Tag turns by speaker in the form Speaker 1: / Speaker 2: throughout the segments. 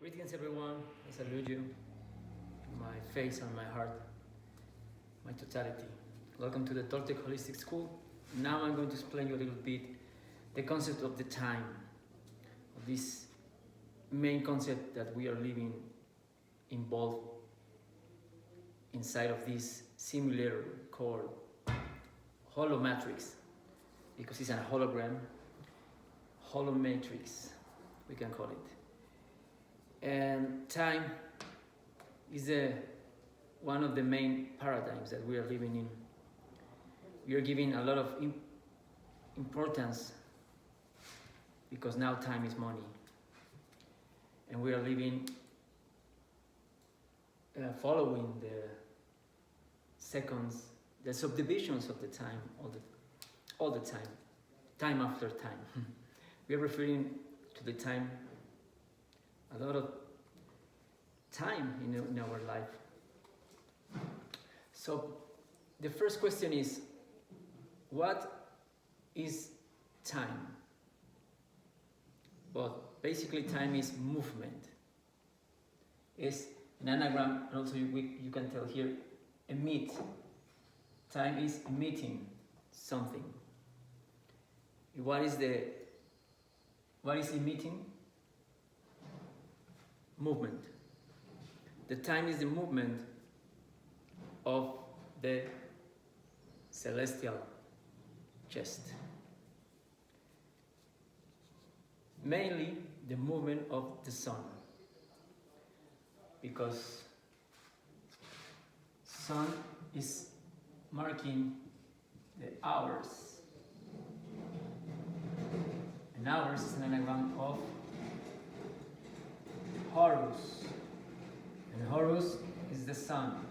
Speaker 1: Greetings everyone, I salute you, my face and my heart, my totality. Welcome to the Toltec Holistic School. Now I'm going to explain you a little bit the concept of the time, of this main concept that we are living involved inside of this simulator called holomatrix, because it's a hologram, holomatrix, we can call it. And time is one of the main paradigms that we are living in. We are giving a lot of importance because now time is money. And we are living following the seconds, the subdivisions of the time all the time after time. We are referring to the time, a lot of time in our life. So the first question is, what is time? Well, basically time is movement. It's an anagram, and also you can tell here, emit. Time is emitting something. What is emitting? Movement. The time is the movement of the celestial chest. Mainly the movement of the sun, because sun is marking the hours, and hours is an anagram of Horus, and Horus is the sun,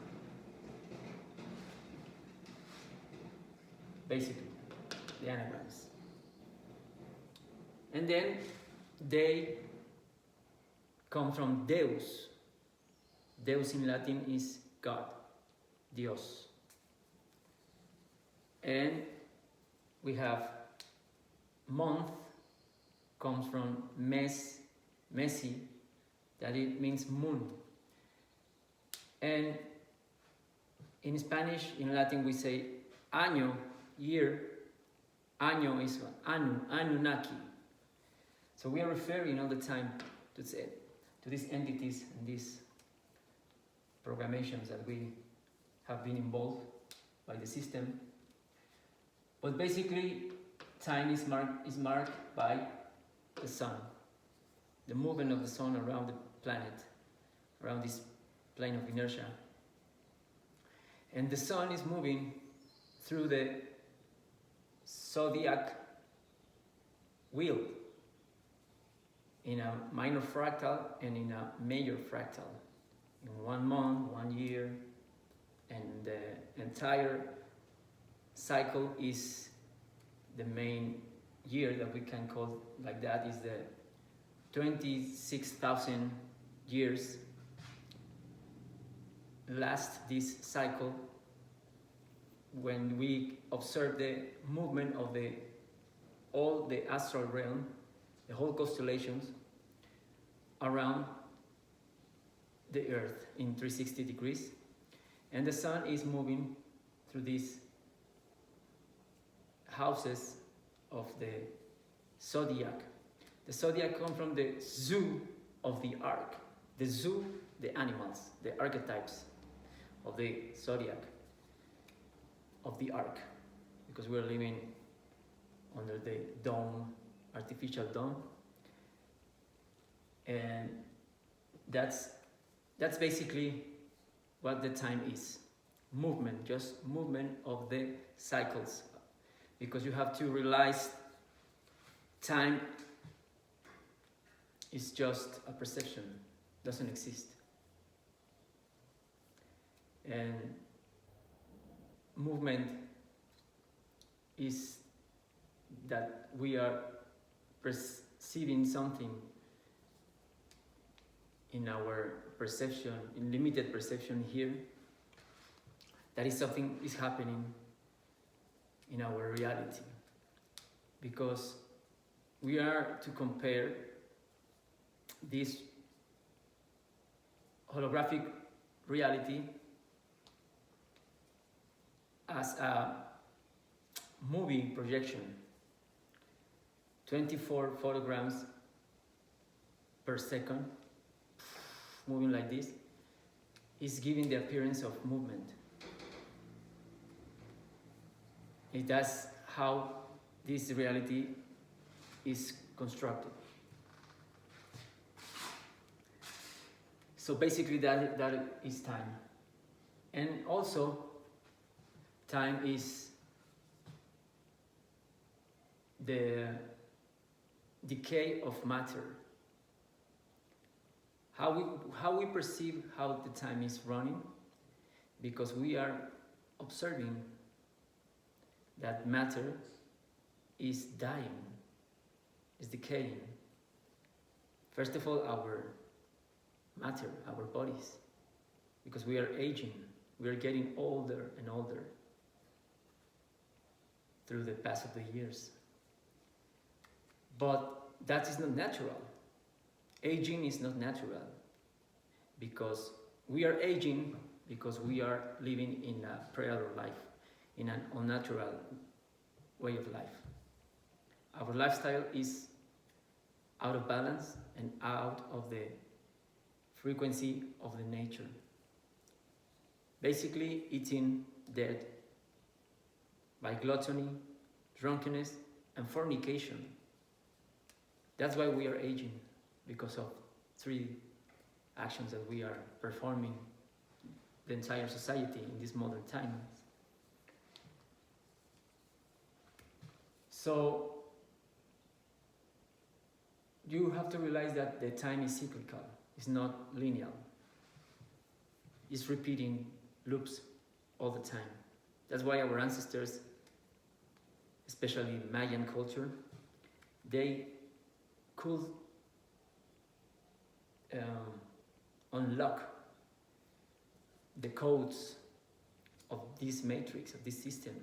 Speaker 1: basically, the anagrams. And then they come from Deus. Deus in Latin is God, Dios. And we have month, comes from mesi, that it means moon. And in Spanish, in Latin, we say año, year. Año is Anunnaki. So we are referring all the time to these entities and these programations that we have been involved by the system. But basically, time is marked by the sun, the movement of the sun around the planet, around this plane of inertia. And the sun is moving through the zodiac wheel in a minor fractal and in a major fractal. In 1 month, 1 year, and the entire cycle is the main year that we can call like that, is the 26,000 years last this cycle, when we observe the movement of all the astral realm, the whole constellations around the earth in 360 degrees, and the sun is moving through these houses of the zodiac. The zodiac comes from the zoo of the ark. The zoo, the animals, the archetypes of the zodiac, of the ark, because we're living under the dome, artificial dome, and that's basically what the time is. Movement, just movement of the cycles, because you have to realize time is just a perception, doesn't exist. And movement is that we are perceiving something in our perception, in limited perception here, that is something is happening in our reality. Because we are to compare this holographic reality as a movie projection. 24 photograms per second, moving like this, is giving the appearance of movement. That's how this reality is constructed. So basically that is time. And also, time is the decay of matter. How we perceive how the time is running, because we are observing that matter is dying, is decaying. First of all, our matter, our bodies, because we are aging, we are getting older and older through the pass of the years. But that is not natural. Aging is not natural, because we are aging because we are living in a predator life, in an unnatural way of life. Our lifestyle is out of balance and out of the frequency of the nature. Basically, eating dead by gluttony, drunkenness, and fornication. That's why we are aging, because of 3 actions that we are performing the entire society in this modern time. So you have to realize that the time is cyclical, it's not linear. It's repeating loops all the time. That's why our ancestors, especially Mayan culture, they could unlock the codes of this matrix, of this system,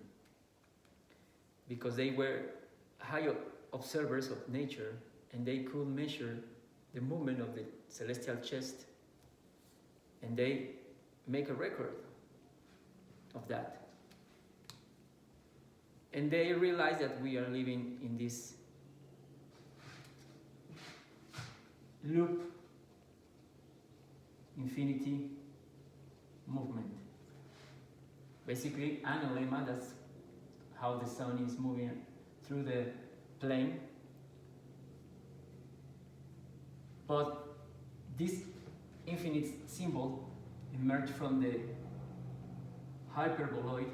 Speaker 1: because they were high observers of nature, and they could measure the movement of the celestial chest, and they make a record of that. And they realize that we are living in this loop, infinity movement. Basically, analemma, that's how the sun is moving through the plane. But this infinite symbol emerged from the hyperboloid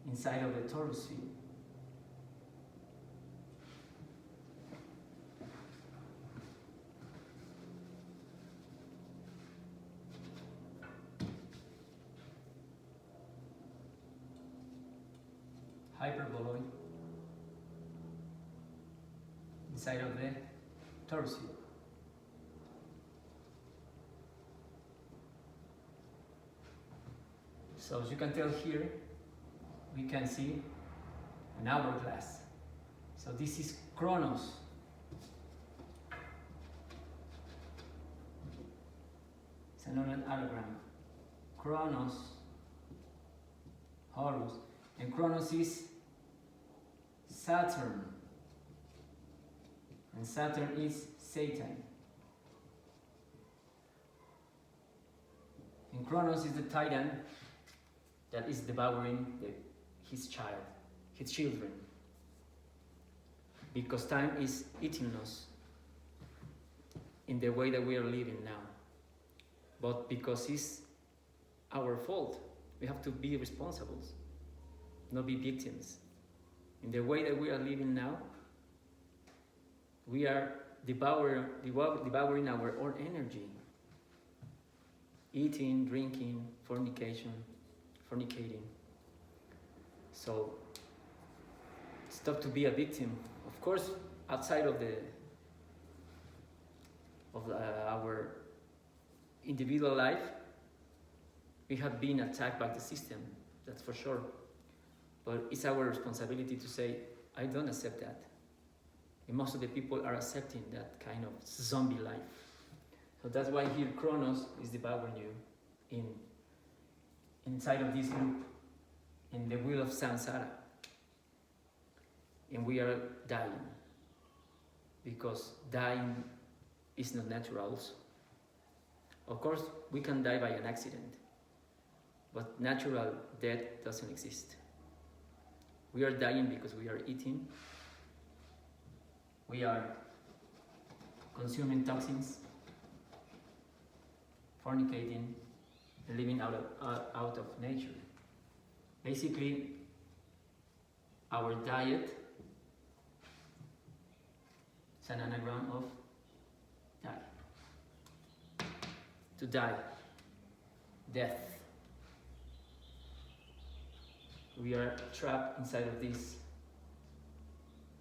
Speaker 1: inside of the torus field. Hyperboloid inside of the torus field. So as you can tell here, we can see an hourglass. So this is Chronos. It's another anagram. Chronos, Horus, and Chronos is Saturn, and Saturn is Satan. And Chronos is the titan that is devouring his children, because time is eating us in the way that we are living now. But because it's our fault, we have to be responsible, not be victims. In the way that we are living now, we are devouring our own energy. Eating, drinking, fornicating. So stop to be a victim. Of course, outside of our individual life, we have been attacked by the system, that's for sure. But it's our responsibility to say, I don't accept that. And most of the people are accepting that kind of zombie life. So that's why here Chronos is devouring you inside of this loop, in the wheel of samsara. And we are dying, because dying is not natural also. Of course, we can die by an accident, but natural death doesn't exist. We are dying because we are eating, we are consuming toxins, fornicating, and living out of nature. Basically, our diet is an anagram of die. To die, death. We are trapped inside of this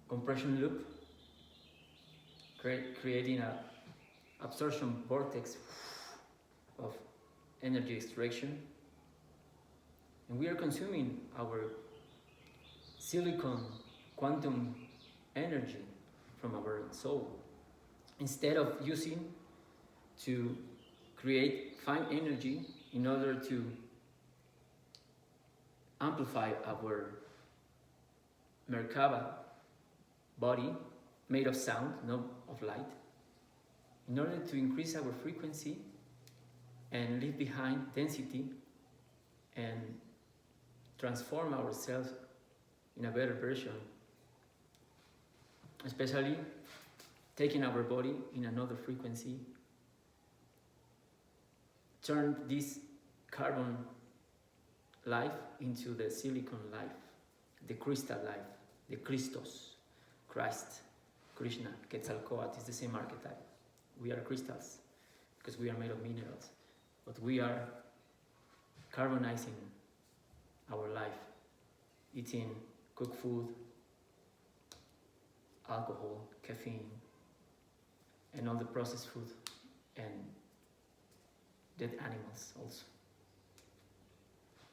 Speaker 1: compression loop, creating an absorption vortex of energy extraction, and we are consuming our silicon quantum energy from our soul, instead of using to create fine energy in order to amplify our Merkaba body, made of sound, not of light, in order to increase our frequency and leave behind density and transform ourselves in a better version, especially taking our body in another frequency, turn this carbon life into the silicon life, the crystal life, the Christos, Christ, Krishna, Quetzalcoatl is the same archetype. We are crystals because we are made of minerals, but we are carbonizing our life, eating cooked food, alcohol, caffeine, and all the processed food, and dead animals also.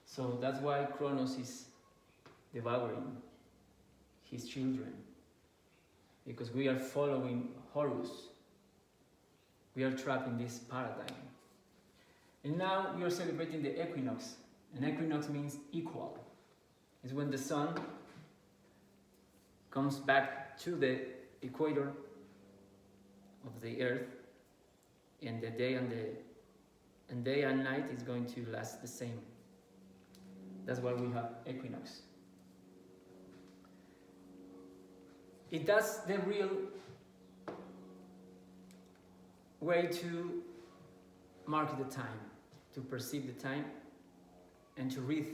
Speaker 1: So that's why Chronos is devouring his children, because we are following Horus. We are trapped in this paradigm. And now we are celebrating the Equinox. And Equinox means equal. It's when the sun comes back to the equator of the earth, and the day and night is going to last the same. That's why we have equinox. That's the real way to mark the time, to perceive the time, and to read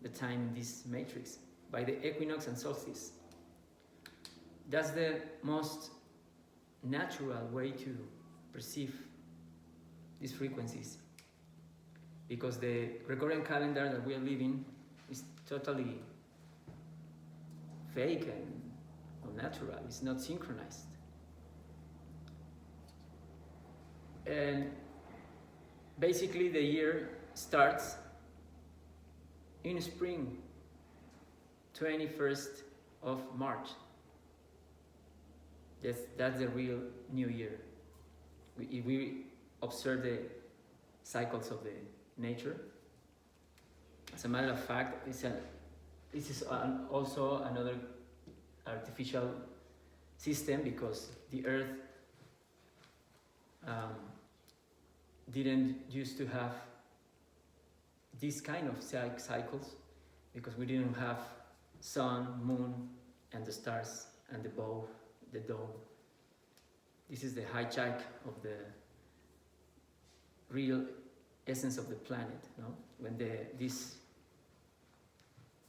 Speaker 1: the time in this matrix by the equinox and solstice. That's the most natural way to perceive these frequencies, because the Gregorian calendar that we are living is totally fake and unnatural. It's not synchronized. And basically the year starts in spring, 21st of March. That's the real new year. If we observe the cycles of the nature, as a matter of fact, this is also another artificial system, because the Earth didn't used to have this kind of cycles, because we didn't have sun, moon, and the stars, and the bow, the dome. This is the hijack of the real essence of the planet, no? When these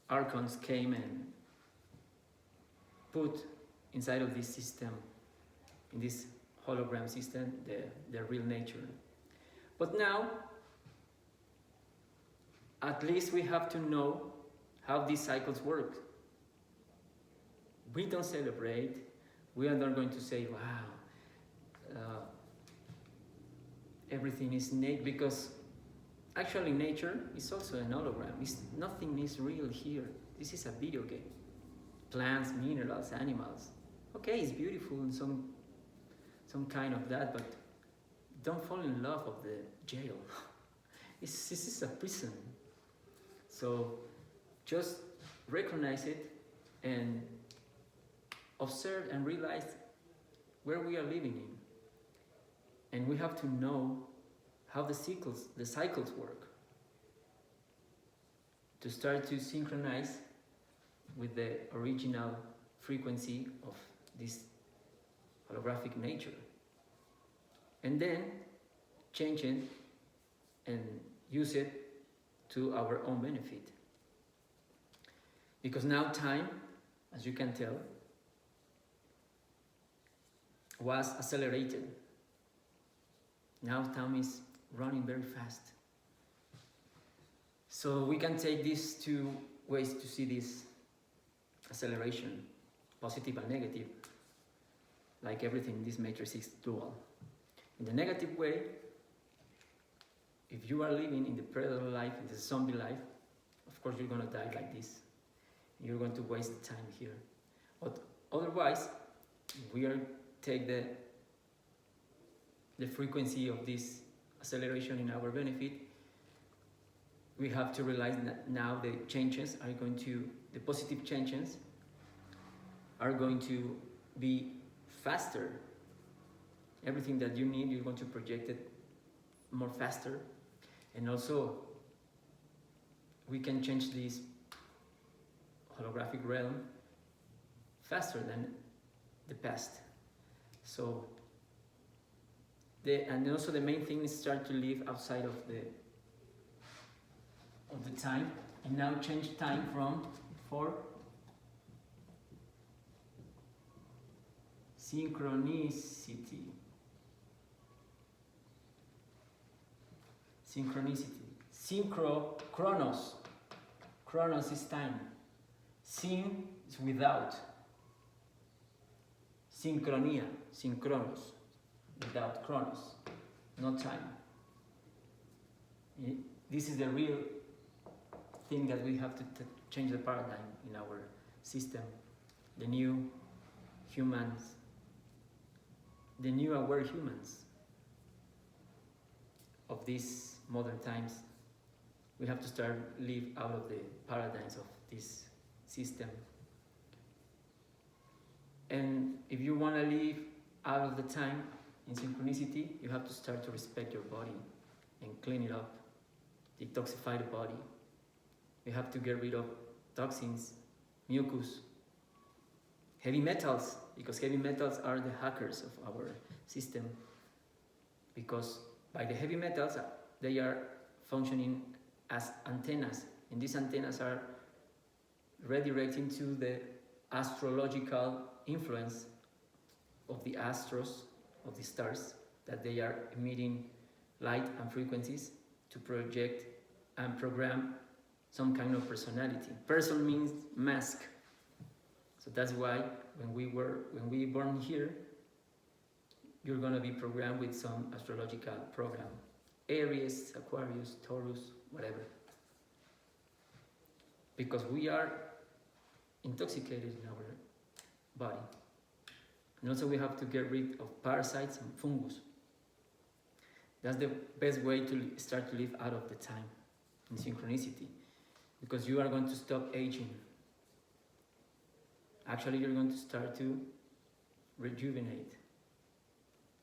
Speaker 1: archons came and put inside of this system, in this hologram system, the real nature. But now, at least we have to know how these cycles work. We don't celebrate. We are not going to say, wow, everything is naked, because actually nature is also an hologram. Nothing is real here. This is a video game. Plants, minerals, animals. Okay, it's beautiful and some kind of that, but don't fall in love of the jail. This is a prison. So just recognize it and observe and realize where we are living in. And we have to know how the cycles work to start to synchronize with the original frequency of this holographic nature. And then change it and use it to our own benefit. Because now time, as you can tell, was accelerated. Now time is running very fast. So we can take these two ways to see this acceleration, positive and negative, like everything in this matrix is dual. In the negative way, if you are living in the predator life, in the zombie life, of course you're going to die like this. You're going to waste the time here. But otherwise, we are take the frequency of this acceleration in our benefit. We have to realize that now the changes are going to, the positive changes are going to be faster. Everything that you need, you're going to project it more faster. And also, we can change this holographic realm faster than the past. So, and also the main thing is start to live outside of the time, and now change time for synchronicity. Chronos. Chronos is time. Syn is without. Synchronos, without Chronos, no time. This is the real thing that we have to change the paradigm in our system. The new humans, the new aware humans of these modern times. We have to start live out of the paradigms of this system. And if you want to live out of the time in synchronicity, you have to start to respect your body and clean it up, detoxify the body. You have to get rid of toxins, mucus, heavy metals, because heavy metals are the hackers of our system. Because by the heavy metals, they are functioning as antennas, and these antennas are redirecting to the astrological influence of the astros, of the stars, that they are emitting light and frequencies to project and program some kind of personality. Person means mask. So that's why when we born here, you're gonna be programmed with some astrological program. Aries, Aquarius, Taurus, whatever. Because we are intoxicated in our body. And also we have to get rid of parasites and fungus. That's the best way to start to live out of the time in synchronicity. Because you are going to stop aging. Actually, you're going to start to rejuvenate,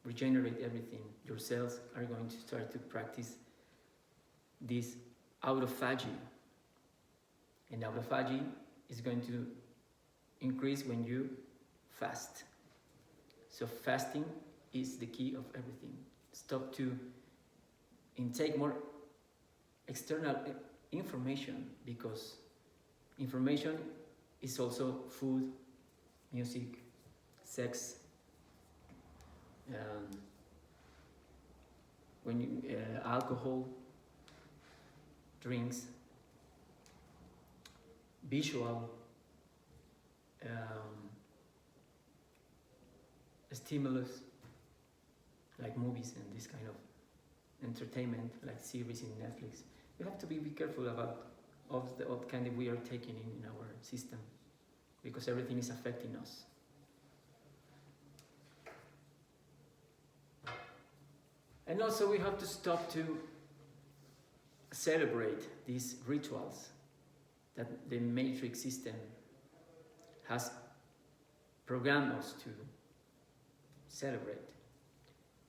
Speaker 1: regenerate everything. Your cells are going to start to practice this autophagy. And autophagy is going to increase when you fast. So fasting is the key of everything. Stop to intake more external information, because information is also food, music, sex, alcohol, drinks, visual stimulus, like movies and this kind of entertainment, like series in Netflix. We have to be careful about what kind of we are taking in our system, because everything is affecting us. And also we have to stop to celebrate these rituals that the matrix system has programmed us to celebrate.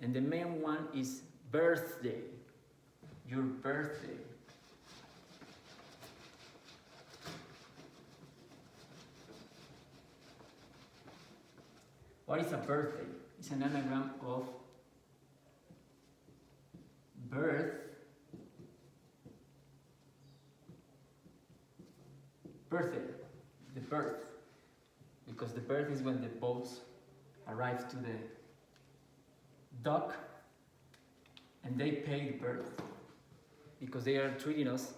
Speaker 1: And the main one is birthday, your birthday. What is a birthday? It's an anagram of birth, birthday, the birth, because the birth is when the boats arrive to the dock and they pay the birth, because they are treating us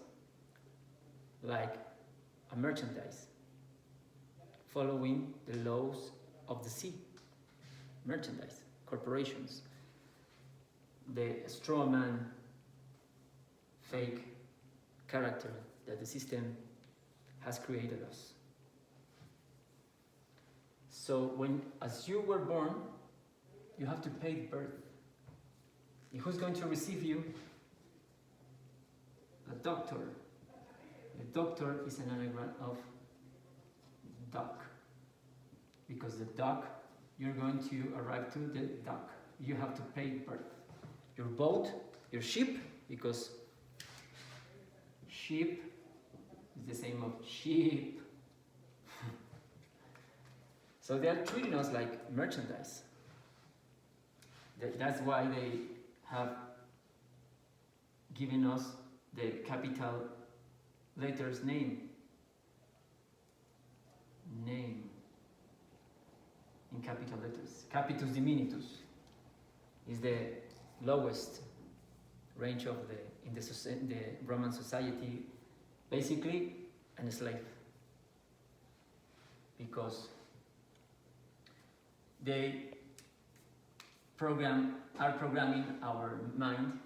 Speaker 1: like a merchandise, following the laws of the sea. Merchandise, corporations, the straw man, fake character that the system has created us. So as you were born, you have to pay the birth. And who's going to receive you? A doctor. The doctor is an anagram of dock, because the dock, you're going to arrive to the dock. You have to pay birth. Your boat, your ship, because ship is the same of sheep. So they are treating us like merchandise. That's why they have given us the capital letters name. Name. In capital letters. Capitus diminutus is the lowest range of in the Roman society, basically a slave, because they are programming our mind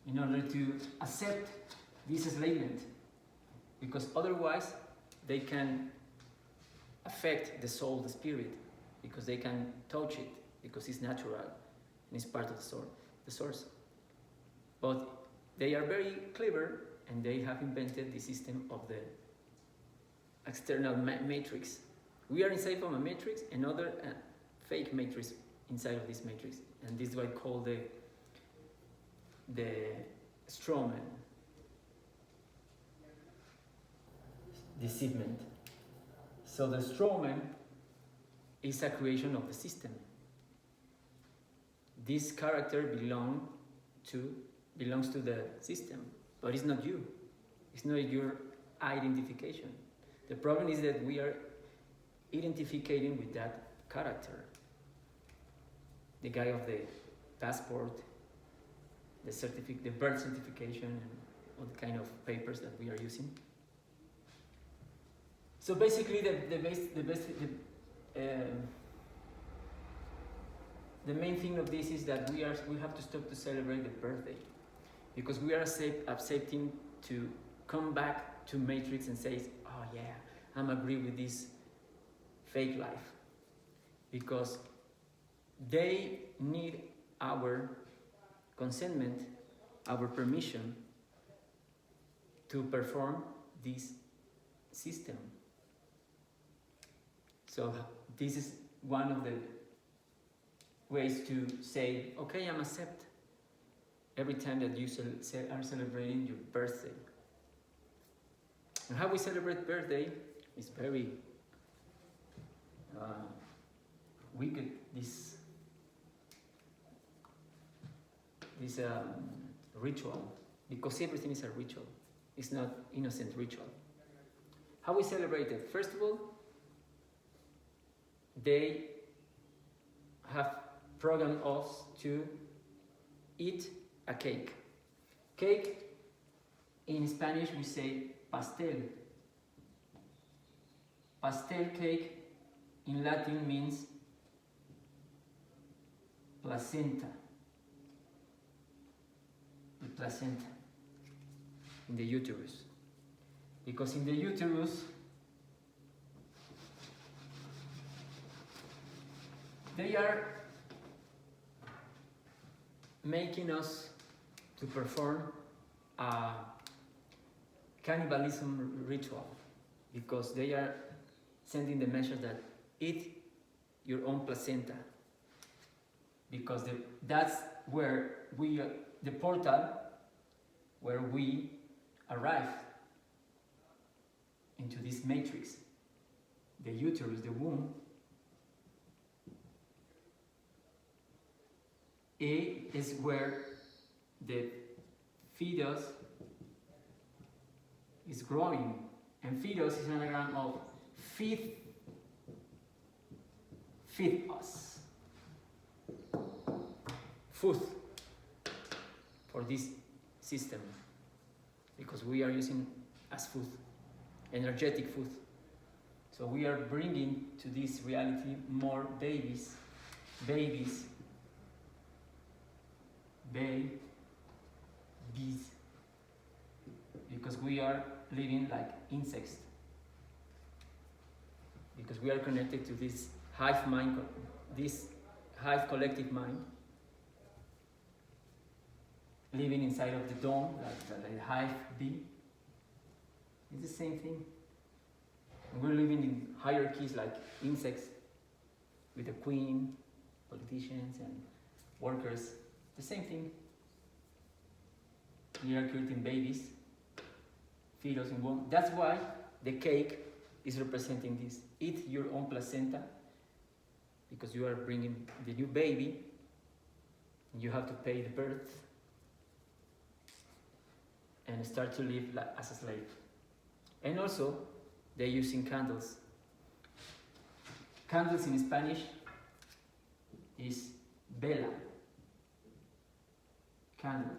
Speaker 1: in order to accept this enslavement, because otherwise they can affect the soul, the spirit, because they can touch it, because it's natural and it's part of the source. But they are very clever, and they have invented the system of the external matrix. We are inside of a matrix, another fake matrix inside of this matrix, and this is what I call the straw man, deceivement. So the straw man is a creation of the system. This character belongs to the system, but it's not you. It's not your identification. The problem is that we are identifying with that character. The guy of the passport, the birth certification, and all the kind of papers that we are using. So basically, the main thing of this is that we have to stop to celebrate the birthday, because we are accepting to come back to Matrix and say, oh yeah, I'm agree with this fake life, because they need our consentment, our permission to perform this system. So this is one of the ways to say, okay, I'm accept every time that you are celebrating your birthday. And how we celebrate birthday is very wicked. This ritual, because everything is a ritual. It's not innocent ritual. How we celebrate it? First of all, they have programmed us to eat a cake. Cake, in Spanish we say pastel. Pastel cake in Latin means placenta. The placenta in the uterus. Because in the uterus, they are making us to perform a cannibalism ritual, because they are sending the message that eat your own placenta, because that's where we, the portal where we arrive into this matrix, the uterus, the womb. A is where the fetus is growing, and fetus is an anagram of feed us, food for this system, because we are using as food, energetic food. So we are bringing to this reality more babies, because we are living like insects, because we are connected to this hive mind, this hive collective mind, living inside of the dome, like the hive bee. It's the same thing. And we're living in hierarchies like insects, with the queen, politicians, and workers. The same thing. We are creating babies, fetus in womb. That's why the cake is representing this. Eat your own placenta, because you are bringing the new baby. You have to pay the birth and start to live as a slave. And also, they're using candles. Candles in Spanish is vela, candle.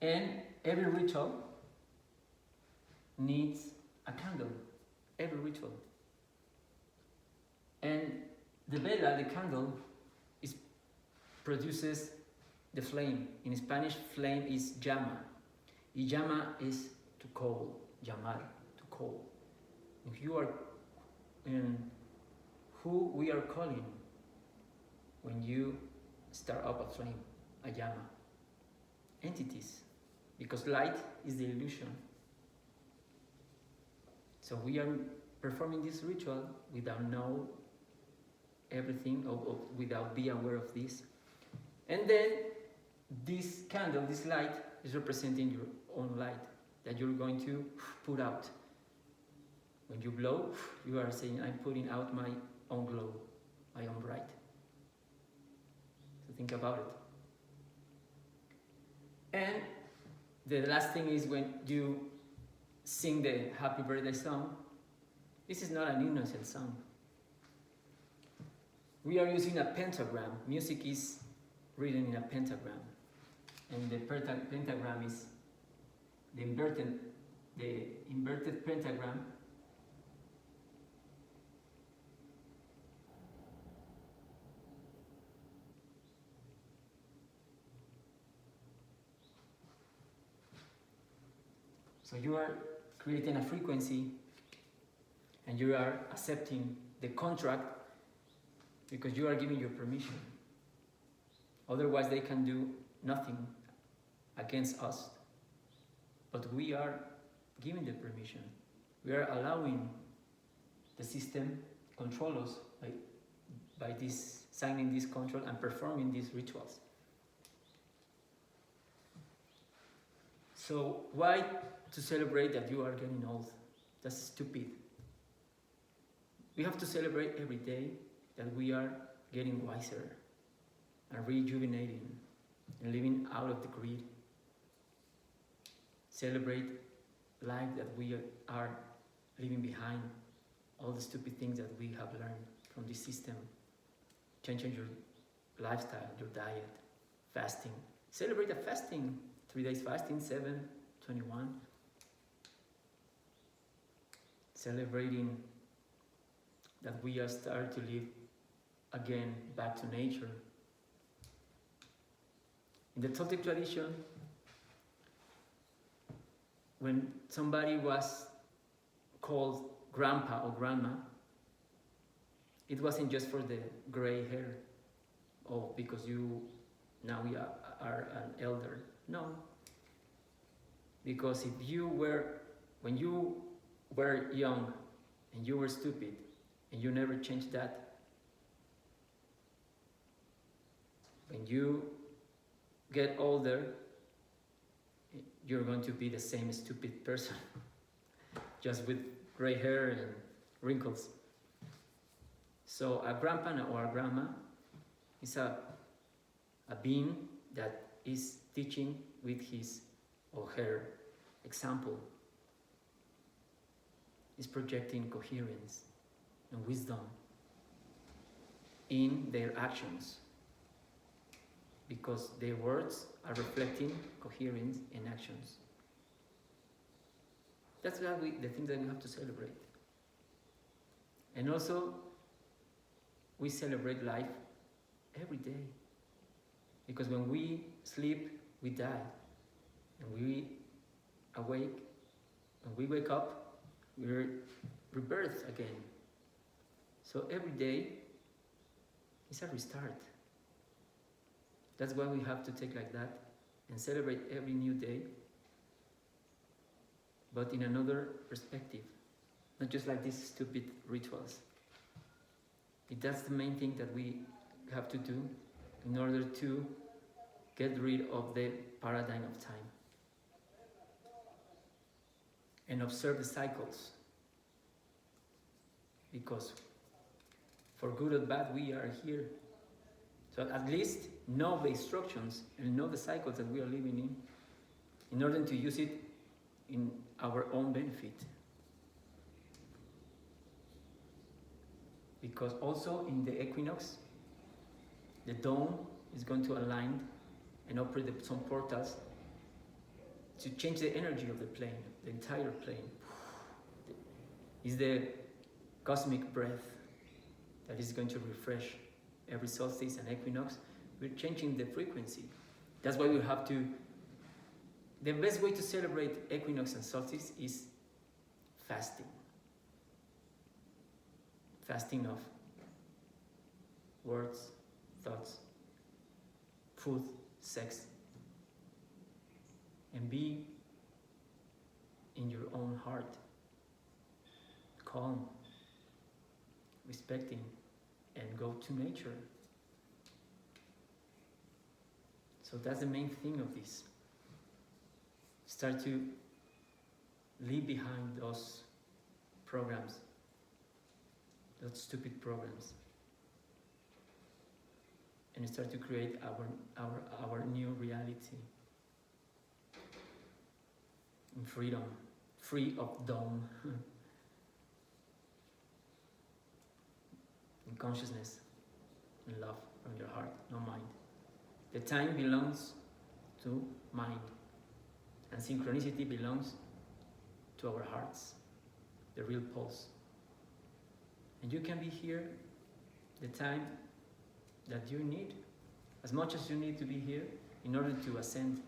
Speaker 1: And every ritual needs a candle, every ritual. And the vela, the candle, produces the flame. In Spanish, flame is llama. Y llama is to call, llamar, to call. If you are who we are calling when you start up a flame, a llama. Entities, because light is the illusion. So we are performing this ritual without know everything, or without being aware of this. And then this candle, this light, is representing your own light that you're going to put out. When you blow, you are saying, I'm putting out my own glow, my own light. So think about it. And the last thing is when you sing the happy birthday song, this is not an innocent song. We are using a pentagram. Music is written in a pentagram. And the pentagram is the inverted pentagram. So you are creating a frequency, and you are accepting the contract because you are giving your permission. Otherwise, they can do nothing against us. But we are giving the permission. We are allowing the system control us by this, signing this control and performing these rituals. So why to celebrate that you are getting old? That's stupid. We have to celebrate every day that we are getting wiser and rejuvenating and living out of the greed. Celebrate life that we are leaving behind, all the stupid things that we have learned from this system. Changing your lifestyle, your diet, fasting. Celebrate the fasting. 3 days fasting, 7, 21. Celebrating that we are starting to live again back to nature. In the Toltec tradition, when somebody was called grandpa or grandma, It wasn't just for the gray hair, oh, because you now you are an elder. No, because if you were, when you were young and you were stupid and you never changed that, when you get older, you're going to be the same stupid person, just with gray hair and wrinkles. So a grandpa or a grandma is a being that is teaching with his or her example, is projecting coherence and wisdom in their actions, because their words are reflecting coherence in actions. That's the thing that we have to celebrate. And also, we celebrate life every day. Because when we sleep, we die. And we awake, when we wake up, we're rebirthed again. So every day is a restart. That's why we have to take like that and celebrate every new day, but in another perspective. Not just like these stupid rituals. That's the main thing that we have to do in order to get rid of the paradigm of time. And observe the cycles. Because for good or bad, we are here. So at least know the instructions and know the cycles that we are living in order to use it in our own benefit. Because also in the equinox, the dome is going to align and operate some portals to change the energy of the plane, the entire plane. It's the cosmic breath that is going to refresh every solstice and equinox. We're changing the frequency. That's why we have to. The best way to celebrate equinox and solstice is fasting. Fasting of words, thoughts, food, sex, and be in your own heart, calm, respecting, and go to nature. So that's the main thing of this. Start to leave behind those programs, those stupid programs, and start to create our new reality in freedom, free of dome, in consciousness, in love from your heart, no mind. The time belongs to mind, and synchronicity belongs to our hearts, the real pulse. And you can be here the time that you need, as much as you need to be here in order to ascend,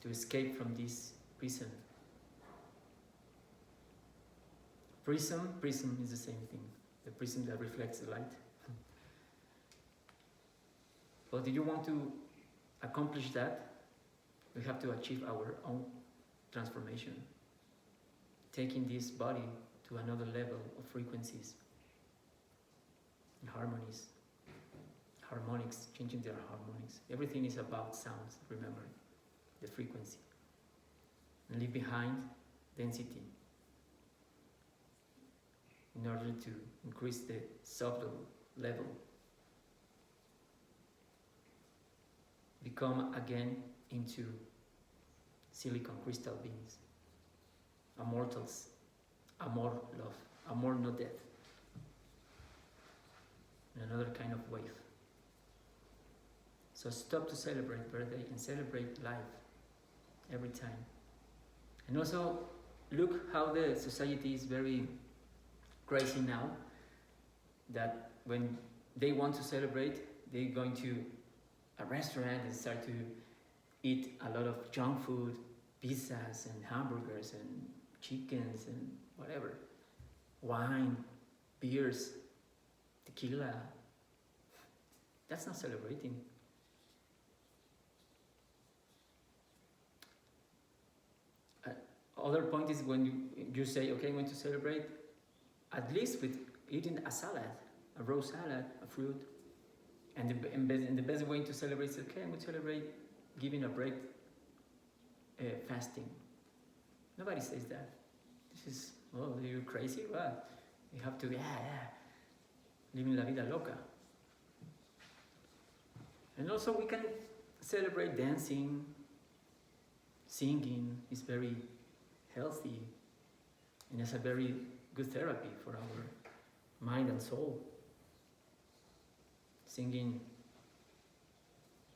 Speaker 1: to escape from this prison. Prism is the same thing, the prism that reflects the light. But if you want to accomplish that, we have to achieve our own transformation, taking this body to another level of frequencies, harmonies, harmonics, changing their harmonics. Everything is about sounds, remember, the frequency. And leave behind density in order to increase the subtle level. Become again into silicon crystal beings, immortals, amor, love, amor, no death, in another kind of wave. So stop to celebrate birthday and celebrate life every time. And also look how the society is very crazy now, that when they want to celebrate, they're going to a restaurant and start to eat a lot of junk food, pizzas and hamburgers and chickens and whatever, wine, beers, tequila. That's not celebrating. Other point is when you say, okay, I'm going to celebrate, at least with eating a salad, a raw salad, a fruit. And the best way to celebrate is, okay, I'm going to celebrate giving a break, fasting. Nobody says that. This is, oh, are you crazy? What? You have to, living la vida loca. And also we can celebrate dancing, singing is very healthy, and it's a very good therapy for our mind and soul. Singing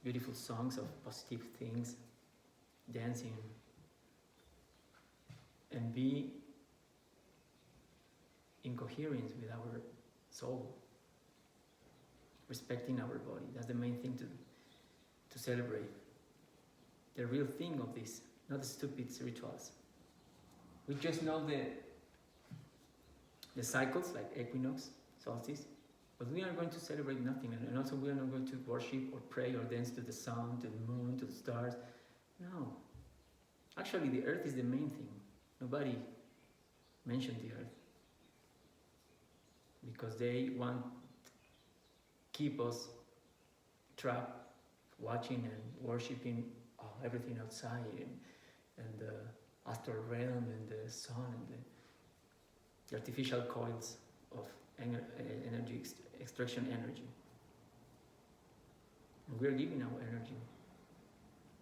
Speaker 1: beautiful songs of positive things, dancing, and be in coherence with our soul, respecting our body. That's the main thing to celebrate. The real thing of this, not the stupid rituals. We just know the cycles like equinox, solstice, but we are going to celebrate nothing, and also we are not going to worship or pray or dance to the sun, to the moon, to the stars. No. Actually, the earth is the main thing. Nobody mentioned the earth because they want keep us trapped, watching and worshipping everything outside and the astral realm and the sun and the artificial coils of energy extraction energy. And we're giving our energy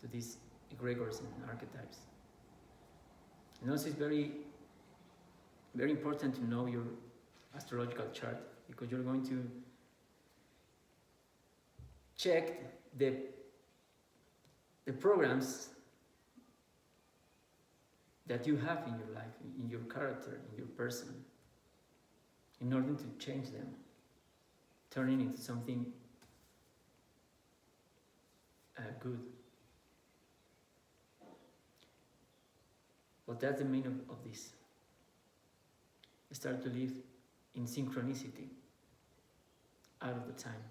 Speaker 1: to these egregores and archetypes. And also it's very, very important to know your astrological chart, because you're going to check the programs that you have in your life, in your character, in your person, in order to change them, turning into something good. But that's the meaning of this. Start to live in synchronicity, out of the time,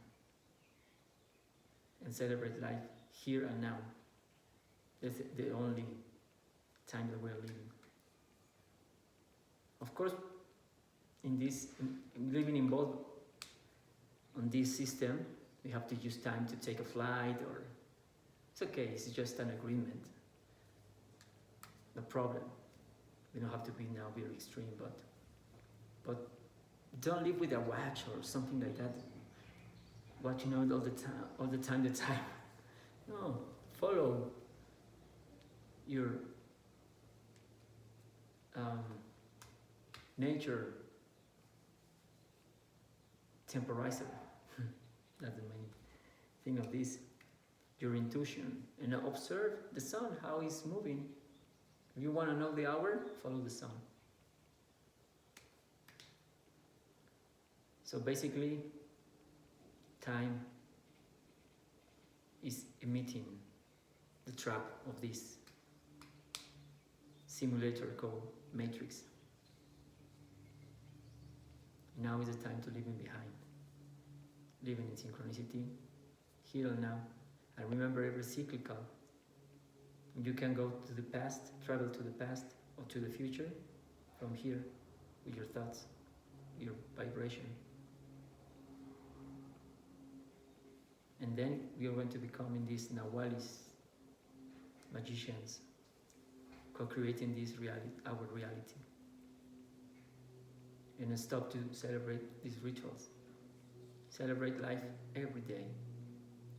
Speaker 1: and celebrate life here and now. That's the only time that we're living. Of course, in living involved on this system, we have to use time to take a flight, or it's okay, it's just an agreement. No problem. We don't have to be now very extreme, but don't live with a watch or something like that. Watching out all the time. No, follow your nature temporizer. That's the main thing of this. Your intuition, and observe the sun, how it's moving. If you want to know the hour, follow the sun. So basically, time is emitting the trap of this simulator called matrix. Now is the time to leave it behind. Living in synchronicity, here and now. And remember, every cyclical. You can go to the past, travel to the past or to the future from here with your thoughts, your vibration. And then we are going to become in these Nawalis, magicians, co-creating this reality, our reality. And stop to celebrate these rituals. Celebrate life every day.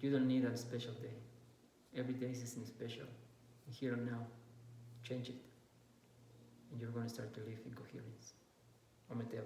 Speaker 1: You don't need a special day. Every day is special. Here and now, change it. And you're going to start to live in coherence. Or Mateo.